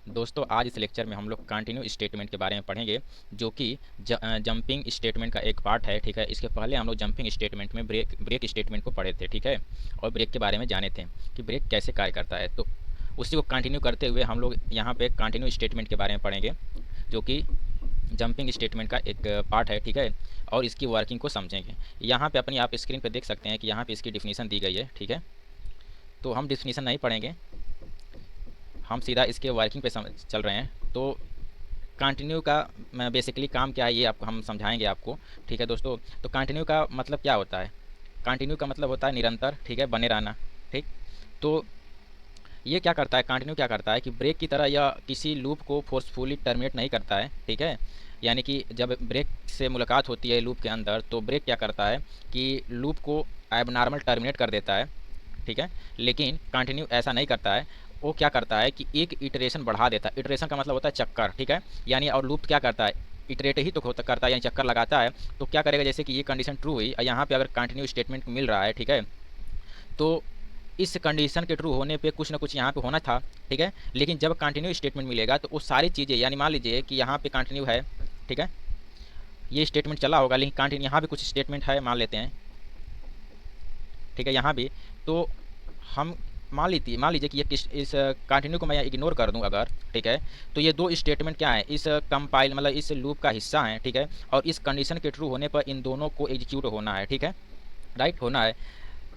दोस्तों आज इस लेक्चर में हम लोग कंटिन्यू स्टेटमेंट के बारे में पढ़ेंगे जो कि जंपिंग स्टेटमेंट का एक पार्ट है। ठीक है, इसके पहले हम लोग जंपिंग स्टेटमेंट में ब्रेक स्टेटमेंट को पढ़े थे। ठीक है, और ब्रेक के बारे में जाने थे कि ब्रेक कैसे कार्य करता है। तो उसी को कंटिन्यू करते हुए हम लोग यहाँ पे कंटिन्यू स्टेटमेंट के बारे में पढ़ेंगे जो कि जंपिंग स्टेटमेंट का एक पार्ट है। ठीक है, और इसकी वर्किंग को समझेंगे। यहाँ पे अपनी आप स्क्रीन पर देख सकते हैं कि यहाँ पे इसकी डिफिनीसन दी गई है। ठीक है, तो हम डिफिनीसन नहीं पढ़ेंगे, हम सीधा इसके वर्किंग पे चल रहे हैं। तो कंटिन्यू का बेसिकली काम क्या है ये आपको हम समझाएंगे आपको। ठीक है दोस्तों, तो कंटिन्यू का मतलब क्या होता है? कंटिन्यू का मतलब होता है निरंतर। ठीक है, बने रहना। ठीक, तो ये क्या करता है, कंटिन्यू क्या करता है कि ब्रेक की तरह यह किसी लूप को फोर्सफुली टर्मिनेट नहीं करता है। ठीक है, यानी कि जब ब्रेक से मुलाकात होती है लूप के अंदर तो ब्रेक क्या करता है कि लूप को एबनॉर्मल टर्मिनेट कर देता है। ठीक है, लेकिन कंटिन्यू ऐसा नहीं करता है। वो क्या करता है कि एक इटरेशन बढ़ा देता है। इटरेशन का मतलब होता है चक्कर। ठीक है, यानी और लूप क्या करता है, इटरेट ही तो होता करता है, यानी चक्कर लगाता है। तो क्या करेगा, जैसे कि ये कंडीशन ट्रू हुई, यहाँ पे अगर कंटिन्यू स्टेटमेंट मिल रहा है, ठीक है, तो इस कंडीशन के ट्रू होने पे कुछ ना कुछ यहाँ पे होना था। ठीक है, लेकिन जब कंटिन्यू स्टेटमेंट मिलेगा तो वो सारी चीज़ें, यानी मान लीजिए कि यहाँ पे कंटिन्यू है। ठीक है, ये स्टेटमेंट चला होगा लेकिन कंटिन्यू यहाँ भी कुछ स्टेटमेंट है मान लेते हैं। ठीक है, यहाँ भी तो हम मान लीजिए कि ये इस कंटिन्यू को मैं इग्नोर कर दूं अगर, ठीक है, तो ये दो स्टेटमेंट क्या है, इस कंपाइल मतलब इस लूप का हिस्सा है। ठीक है, और इस कंडीशन के ट्रू होने पर इन दोनों को एग्जीक्यूट होना है। ठीक है, राइट, होना है।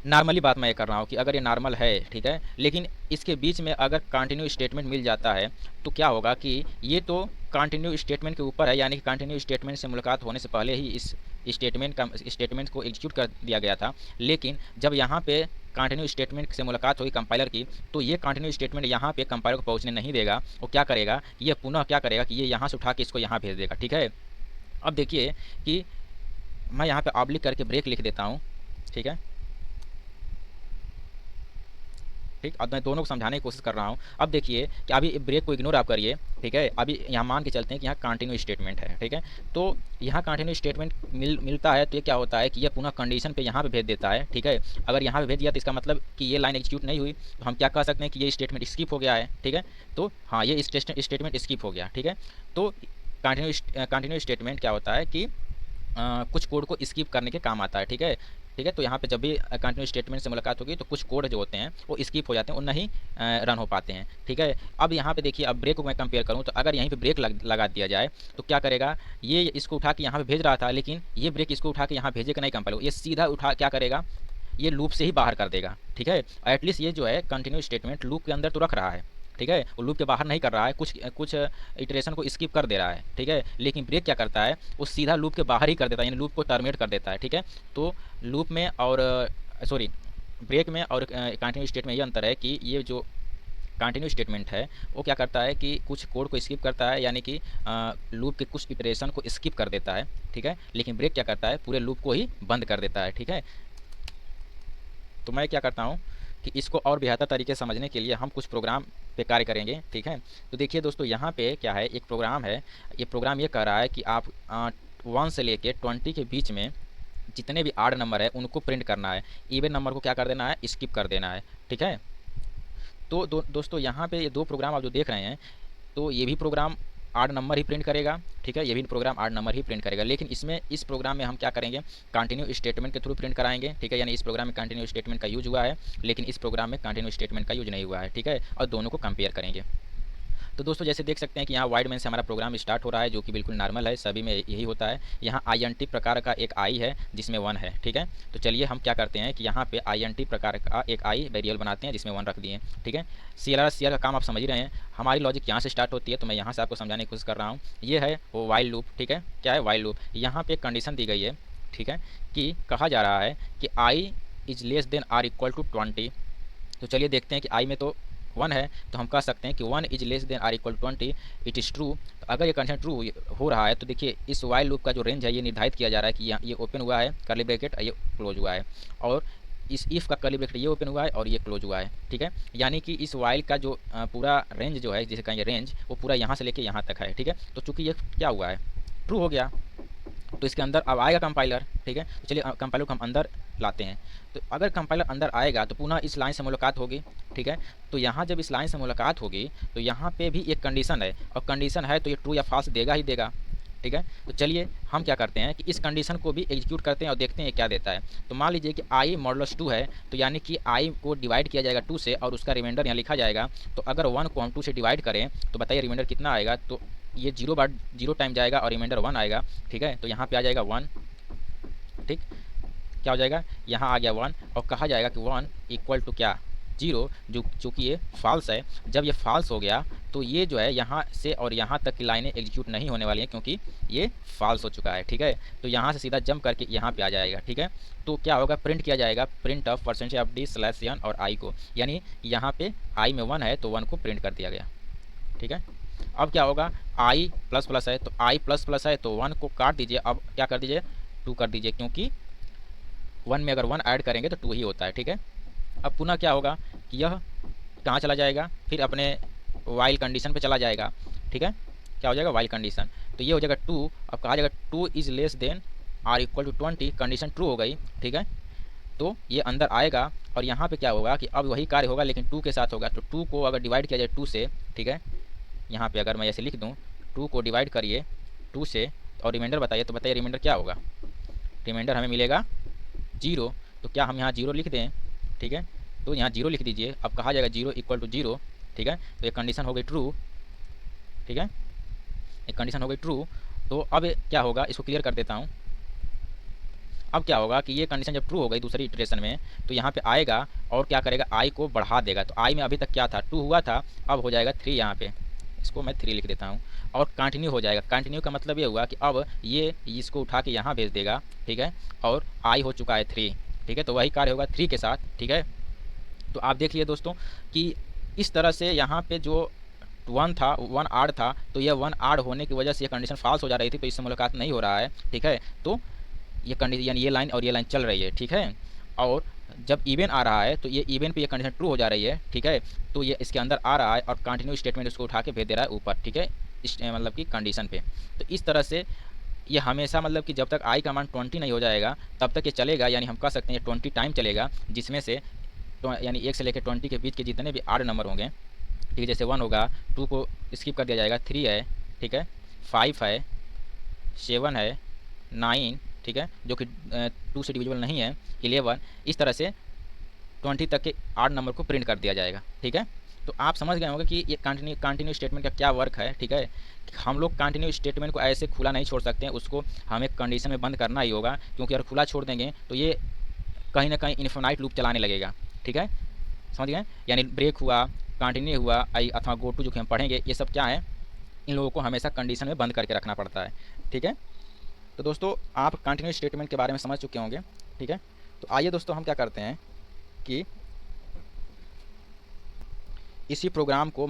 नॉर्मली बात मैं ये कर रहा हूँ कि अगर ये नॉर्मल है, ठीक है, लेकिन इसके बीच में अगर कंटिन्यू स्टेटमेंट मिल जाता है तो क्या होगा कि ये तो कंटिन्यू स्टेटमेंट के ऊपर है, यानी कि कंटिन्यू स्टेटमेंट से मुलाकात होने से पहले ही इस स्टेटमेंट को एग्जीक्यूट कर दिया गया था। लेकिन जब यहाँ पे कंटिन्यू स्टेटमेंट से मुलाकात हुई कंपाइलर की, तो ये कंटिन्यू स्टेटमेंट यहाँ पे कंपाइलर को पहुँचने नहीं देगा। वो क्या करेगा, ये पुनः क्या करेगा कि ये यहाँ से उठा के इसको यहाँ भेज देगा। ठीक है, अब देखिए कि मैं यहाँ पे ऑब्लिक करके ब्रेक लिख देता हूँ। ठीक है, ठीक, अब मैं दोनों को समझाने की कोशिश कर रहा हूँ। अब देखिए कि अभी ब्रेक को इग्नोर आप करिए। ठीक है, अभी यहाँ मान के चलते हैं कि यहाँ कंटिन्यू स्टेटमेंट है। ठीक है, तो यहाँ कंटिन्यू स्टेटमेंट मिलता है तो ये क्या होता है कि यह पुनः कंडीशन पे यहाँ पे भेज देता है। ठीक है, अगर यहाँ पे भेज दिया तो इसका मतलब कि ये लाइन एग्जीक्यूट नहीं हुई, तो हम क्या कह सकते हैं कि ये स्टेटमेंट स्किप हो गया है। ठीक है, तो हाँ, ये स्टेटमेंट स्किप हो गया। ठीक है, तो कंटिन्यू स्टेटमेंट क्या होता है कि कुछ कोड को स्किप करने के काम आता है। ठीक है, ठीक है, तो यहाँ पे जब भी कंटिन्यू स्टेटमेंट से मुलाकात होगी तो कुछ कोड जो होते हैं वो स्किप हो जाते हैं, वो नहीं रन हो पाते हैं। ठीक है, अब यहाँ पे देखिए, अब ब्रेक को मैं कंपेयर करूँ तो अगर यहीं पे ब्रेक लगा दिया जाए तो क्या करेगा, ये इसको उठा के यहाँ पे भेज रहा था, लेकिन ये ब्रेक इसको उठा के यहाँ भेजेगा नहीं कंपाइलर, ये सीधा उठा क्या करेगा, ये लूप से ही बाहर कर देगा। ठीक है, एटलीस्ट ये जो है कंटिन्यू स्टेटमेंट लूप के अंदर तो रख रहा है। ठीक है, वो लूप के बाहर नहीं कर रहा है, कुछ कुछ इटरेशन को स्किप कर दे रहा है। ठीक है, लेकिन ब्रेक क्या करता है, वो सीधा लूप के बाहर ही कर देता है, यानी लूप को टर्मिनेट कर देता है। ठीक है, तो लूप में और सॉरी ब्रेक में और कंटिन्यू स्टेट में ये अंतर है कि ये जो कंटिन्यू स्टेटमेंट है वो क्या करता है कि कुछ कोड को स्किप करता है, यानी कि लूप के कुछ इटरेशन को स्किप कर देता है। ठीक है, लेकिन ब्रेक क्या करता है, पूरे लूप को ही बंद कर देता है। ठीक है, तो मैं क्या करता हूँ कि इसको और बेहतर तरीके से समझने के लिए हम कुछ प्रोग्राम पे कार्य करेंगे। ठीक है, तो देखिए दोस्तों, यहाँ पे क्या है, एक प्रोग्राम है। ये प्रोग्राम ये कह रहा है कि आप 1 से लेके 20 के बीच में जितने भी आड नंबर है उनको प्रिंट करना है, इवन नंबर को क्या कर देना है, स्किप कर देना है। ठीक है, तो दोस्तों यहाँ पे ये दो प्रोग्राम आप जो देख रहे हैं, तो ये भी प्रोग्राम आड नंबर ही प्रिंट करेगा। ठीक है, ये भी प्रोग्राम आड नंबर ही प्रिंट करेगा, लेकिन इसमें इस प्रोग्राम में हम क्या करेंगे, कंटिन्यू स्टेटमेंट के थ्रू प्रिंट कराएंगे। ठीक है, यानी इस प्रोग्राम में कंटिन्यू स्टेटमेंट का यूज हुआ है, लेकिन इस प्रोग्राम में कंटिन्यू स्टेटमेंट का यूज नहीं हुआ है। ठीक है, और दोनों को कंपेयर करेंगे। तो दोस्तों जैसे देख सकते हैं कि यहाँ वाइड मैन से हमारा प्रोग्राम स्टार्ट हो रहा है, जो कि बिल्कुल नॉर्मल है, सभी में यही होता है। यहाँ INT प्रकार का एक आई है जिसमें 1 है। ठीक है, तो चलिए हम क्या करते हैं कि यहाँ पे INT प्रकार का एक आई वेरिएबल बनाते हैं जिसमें 1 रख दिए। ठीक है, CLR का काम आप समझ ही रहे हैं, हमारी लॉजिक यहाँ से स्टार्ट होती है, तो मैं यहाँ से आपको समझाने की कोशिश कर रहा हूँ। ये है वो वाइल लूप। ठीक है, क्या है वाइल लूप, यहाँ पे एक कंडीशन दी गई है। ठीक है, कि कहा जा रहा है कि i is less than or equal to 20। तो चलिए देखते हैं कि आई में तो 1 है, तो हम कह सकते हैं कि 1 is less than or equal 20, it is true. तो अगर ये कंडीशन ट्रू हो रहा है तो देखिए इस वाइल लूप का जो रेंज है ये निर्धारित किया जा रहा है कि ये ओपन हुआ है कर्ली ब्रैकेट, ये क्लोज हुआ है, और इस इफ़ का कर्ली ब्रैकेट ये ओपन हुआ है और ये क्लोज हुआ है। ठीक है, यानी कि इस वाइल का जो पूरा रेंज जो है, जिसे कहेंगे रेंज, वो पूरा यहाँ से लेके यहाँ तक है। ठीक है, तो चूंकि ये क्या हुआ है, ट्रू हो गया। तो इसके अंदर अब आएगा कंपाइलर, ठीक है। तो चलिए कंपाइलर को हम अंदर लाते हैं। तो अगर कंपाइलर अंदर आएगा तो पुनः इस लाइन से मुलाकात होगी, ठीक है। तो यहाँ जब इस लाइन से मुलाकात होगी तो यहाँ पे भी एक कंडीशन है, और कंडीशन है तो ये ट्रू या फॉल्स देगा ही देगा, ठीक है। तो चलिए हम क्या करते हैं कि इस कंडीशन को भी एग्जीक्यूट करते हैं और देखते हैं क्या देता है। तो मान लीजिए कि आई मॉडुलस 2 है, तो यानी कि आई को डिवाइड किया जाएगा 2 से और उसका रिमाइंडर यहाँ लिखा जाएगा। तो अगर 1 को हम 2 से डिवाइड करें तो बताइए रिमाइंडर कितना आएगा। तो ये 0 टाइम जाएगा और रिमाइंडर 1 आएगा, ठीक है। तो यहाँ पे आ जाएगा 1, ठीक। क्या हो जाएगा, यहाँ आ गया 1 और कहा जाएगा कि 1 इक्वल टू क्या 0, जो चूँकि ये फॉल्स है। जब ये फॉल्स हो गया तो ये जो है यहाँ से और यहाँ तक की लाइनें एग्जीक्यूट नहीं होने वाली हैं क्योंकि ये फॉल्स हो चुका है, ठीक है। तो यहाँ से सीधा जंप करके यहाँ पे आ जाएगा, ठीक है। तो क्या होगा, प्रिंट किया जाएगा print of percentage of D slash n और आई को, यानी यहाँ पे आई में 1 है तो 1 को प्रिंट कर दिया गया, ठीक है। अब क्या होगा, आई प्लस प्लस है तो आई प्लस प्लस है तो 1 को काट दीजिए, अब क्या कर दीजिए 2 कर दीजिए, क्योंकि 1 में अगर 1 ऐड करेंगे तो 2 ही होता है, ठीक है। अब पुनः क्या होगा कि यह कहाँ चला जाएगा, फिर अपने वाइल कंडीशन पे चला जाएगा, ठीक है। क्या हो जाएगा, वाइल कंडीशन। तो ये हो जाएगा 2, अब कहा जाएगा 2 is less than or equal to 20, condition true हो गई, ठीक है। तो ये अंदर आएगा और यहाँ पे क्या होगा कि अब वही कार्य होगा लेकिन 2 के साथ होगा। तो 2 को अगर डिवाइड किया जाए 2 से, ठीक है, यहाँ पे अगर मैं ऐसे लिख दूँ 2 को डिवाइड करिए 2 से और रिमाइंडर बताइए, तो बताइए रिमाइंडर क्या होगा। रिमाइंडर हमें मिलेगा 0। तो क्या हम यहाँ 0 लिख दें, ठीक है। तो यहाँ 0 लिख दीजिए। अब कहा जाएगा 0 इक्वल टू 0, ठीक है। तो ये कंडीशन हो गई ट्रू, ठीक है, एक कंडीशन हो गई ट्रू। तो अब क्या होगा, इसको क्लियर कर देता हूँ। अब क्या होगा कि ये कंडीशन जब ट्रू हो गई दूसरी इटरेशन में तो यहाँ पे आएगा और क्या करेगा, आई को बढ़ा देगा। तो आई में अभी तक क्या था 2 हुआ था, अब हो जाएगा 3, यहाँ पे इसको मैं 3 लिख देता हूँ और कंटिन्यू हो जाएगा। कंटिन्यू का मतलब ये हुआ कि अब ये इसको उठा के यहाँ भेज देगा, ठीक है, और आई हो चुका है 3, ठीक है। तो वही कार्य होगा 3 के साथ, ठीक है। तो आप देख लिए दोस्तों कि इस तरह से यहाँ पे जो 1 था 1 आड़ था, तो यह 1 आड़ होने की वजह से ये कंडीशन फॉल्स हो जा रही थी, तो इससे मुलाकात नहीं हो रहा है, ठीक है। तो ये कंडीशन यानी ये लाइन और ये लाइन चल रही है, ठीक है। और जब इवन आ रहा है तो ये इवन पे ये कंडीशन ट्रू हो जा रही है, ठीक है। तो ये इसके अंदर आ रहा है और कंटिन्यू स्टेटमेंट उसको उठा के भेज दे रहा है ऊपर, ठीक है, इस मतलब कि कंडीशन पे। तो इस तरह से ये हमेशा मतलब कि जब तक आई का मान 20 नहीं हो जाएगा तब तक ये चलेगा, यानी हम कह सकते हैं ये 20 टाइम चलेगा, जिसमें से यानी 1 से लेकर 20 के बीच के जितने भी आड नंबर होंगे, ठीक है, जैसे 1 होगा, 2 को स्किप कर दिया जाएगा, 3 है, ठीक है, 5 है, 7 है, 9, ठीक है, जो कि 2 से डिविजिबल नहीं है, 11, इस तरह से 20 तक के आड नंबर को प्रिंट कर दिया जाएगा, ठीक है। तो आप समझ गए होंगे कि ये कंटिन्यू स्टेटमेंट का क्या वर्क है, ठीक है। हम लोग कंटिन्यू स्टेटमेंट को ऐसे खुला नहीं छोड़ सकते हैं, उसको हमें कंडीशन में बंद करना ही होगा, क्योंकि अगर खुला छोड़ देंगे तो ये कहीं ना कहीं इन्फिनाइट लूप चलाने लगेगा, ठीक है, समझ गए। यानी ब्रेक हुआ, कंटिन्यू हुआ, आई अथवा गो टू जो कि हम पढ़ेंगे, ये सब क्या है, इन लोगों को हमेशा कंडीशन में बंद करके रखना पड़ता है, ठीक है। तो दोस्तों आप कंटिन्यू स्टेटमेंट के बारे में समझ चुके होंगे, ठीक है। तो आइए दोस्तों हम क्या करते हैं कि इसी प्रोग्राम को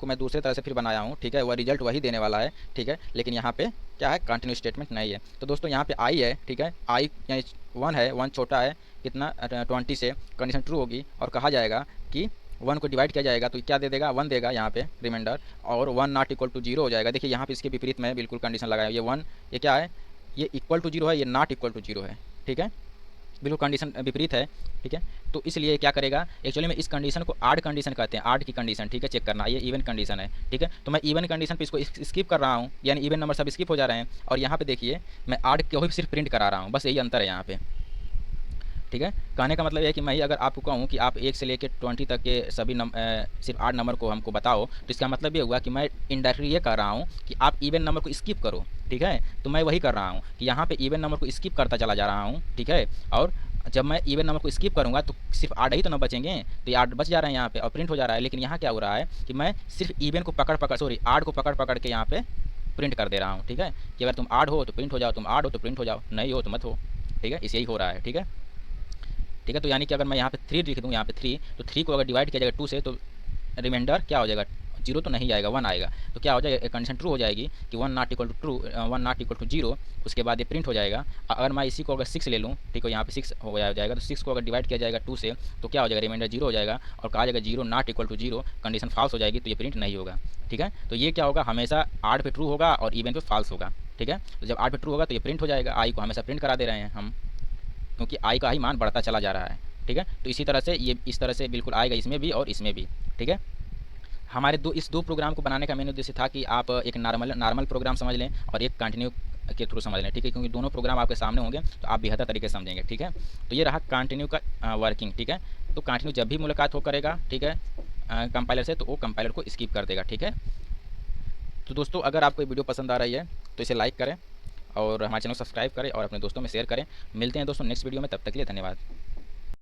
मैं दूसरे तरह से फिर बनाया हूँ, ठीक है। वह रिजल्ट वही देने वाला है, ठीक है, लेकिन यहाँ पे क्या है, कंटिन्यू स्टेटमेंट नहीं है। तो दोस्तों यहाँ पे आई है, ठीक है, आई यानी 1 है, 1 छोटा है कितना 20 से, कंडीशन ट्रू होगी और कहा जाएगा कि 1 को डिवाइड किया जाएगा तो क्या दे देगा, 1 देगा यहाँ पे रिमाइंडर, और 1 नॉट इक्वल टू 0 हो जाएगा। देखिए यहाँ पे इसके विपरीत में बिल्कुल कंडीशन लगाया, ये 1 ये क्या है, ये इक्वल टू 0 है, ये नॉट इक्वल टू 0 है, ठीक है, बिल्कुल कंडीशन विपरीत है, ठीक है। तो इसलिए क्या करेगा, एक्चुअली में इस कंडीशन को आड कंडीशन कहते हैं, आड की कंडीशन, ठीक है, चेक करना, ये इवन कंडीशन है, ठीक है। तो मैं इवन कंडीशन पे इसको स्किप कर रहा हूँ, यानी इवन नंबर सब स्किप हो जा रहे हैं, और यहाँ पे देखिए मैं आड को ही सिर्फ प्रिंट करा रहा हूँ, बस यही अंतर है यहाँ पे, ठीक है। कहने का मतलब है कि मैं ही अगर आपको कहूँ कि आप 1 से लेकर 20 तक के सभी सिर्फ 8 नंबर को हमको बताओ, तो इसका मतलब ये हुआ कि मैं इनडायरेक्टली ये कह रहा हूँ कि आप इवन नंबर को स्किप करो, ठीक है। तो मैं वही कर रहा हूँ कि यहाँ पे इवन नंबर को स्किप करता चला जा रहा हूँ, ठीक है। और जब मैं इवन नंबर को स्किप करूँगा तो सिर्फ 8 ही तो नंबर बचेंगे, तो ये 8 बच जा रहे हैं यहाँ पे और प्रिंट हो जा रहा है। लेकिन यहाँ क्या हो रहा है कि मैं सिर्फ इवन को आड को पकड़ पकड़ के यहाँ पे प्रिंट कर दे रहा हूँ, ठीक है, कि अगर तुम आड हो तो प्रिंट हो जाओ, तुम आड हो तो प्रिंट हो जाओ, नहीं हो तो मत हो, ठीक है, इस यही हो रहा है, ठीक है, ठीक है। तो यानी कि अगर मैं यहाँ पे 3 लिख दूँ, यहाँ पे 3, तो 3 को अगर डिवाइड किया जाएगा 2 से तो रिमाइंडर क्या हो जाएगा, 0 तो नहीं आएगा, 1 आएगा। तो क्या हो जाएगा, कंडीशन ट्रू हो जाएगी कि 1 नॉट इक्वल टू 0, उसके बाद ये प्रिंट हो जाएगा। अगर मैं इसी को अगर 6 ले लूँ, ठीक है, यहाँ पे 6 हो जाएगा, तो 6 को अगर डिवाइड किया जाएगा 2 से तो क्या हो जाएगा, रिमाइंडर 0 हो जाएगा, और कहा जाएगा 0 not equal to 0, condition false हो जाएगी, तो ये प्रिंट नहीं होगा, ठीक है। तो ये क्या होगा, हमेशा आड पे ट्रू होगा और इवन पे फॉल्स होगा, ठीक है। तो जब 8 बिट ट्रू होगा तो ये प्रिंट हो जाएगा, आई को हमेशा प्रिंट करा दे रहे हैं हम, क्योंकि आई का ही मान बढ़ता चला जा रहा है। ठीक है, तो इसी तरह से ये इस तरह से बिल्कुल आएगा इसमें भी और इसमें भी। ठीक है, हमारे इस दो प्रोग्राम को बनाने का मेन उद्देश्य था कि आप एक नॉर्मल प्रोग्राम समझ लें और एक कंटिन्यू के थ्रू समझ लें। ठीक है, क्योंकि दोनों प्रोग्राम आपके सामने होंगे तो आप बेहतर तरीके से समझेंगे। ठीक है, तो ये रहा कंटिन्यू का वर्किंग। ठीक है, तो कंटिन्यू जब भी मुलाकात हो करेगा, ठीक है, कंपाइलर से, तो वो कंपाइलर को स्किप कर देगा। ठीक है, तो दोस्तों अगर आपको ये वीडियो पसंद आ रही है तो इसे लाइक करें और हमारे चैनल को सब्सक्राइब करें और अपने दोस्तों में शेयर करें। मिलते हैं दोस्तों नेक्स्ट वीडियो में, तब तक के लिए धन्यवाद।